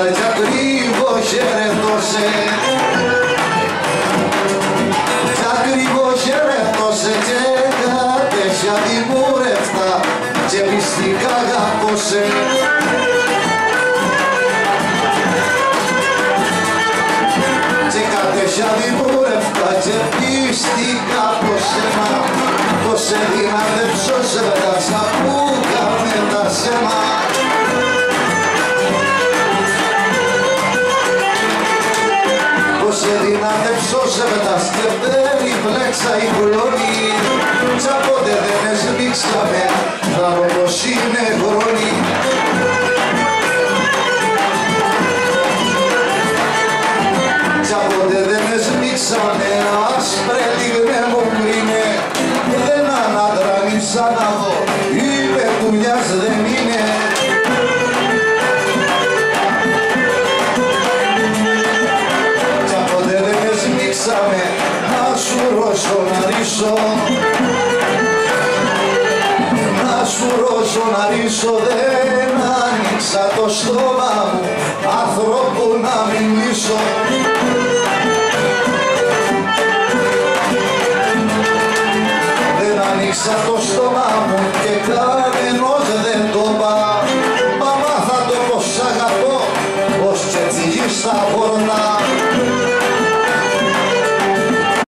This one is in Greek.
Ήρθα κι ακριβώς χαιρετώσε, κι ακριβώς χαιρετώσε και κατέσια δημούρευτα και πιστικά αγαπώσε. Και κατέσια δημούρευτα και πιστικά πως αίμα, πως εδυνατεύσω σε βέτασα που κάνε τα σέμα. Πως εδυνατεύσω σε βέτας και περιπλέξα η κλόνη, κι απότε δεν εσμίξαμε, θα ρω πως είναι χρόνοι. Κι απότε δεν εσμίξαμε, άσπρε λιγνέ μου κρίνε, έναν άντρα νύψα να δω, είπε δουλειάς δεν είναι. Κι απότε δεν εσμίξαμε, να σου ρώσω να ρίσω, να σου ρώσω να ρίσω, δεν άνοιξα το στόμα μου, άνθρωπο να μιλήσω. Δεν άνοιξα το στόμα μου και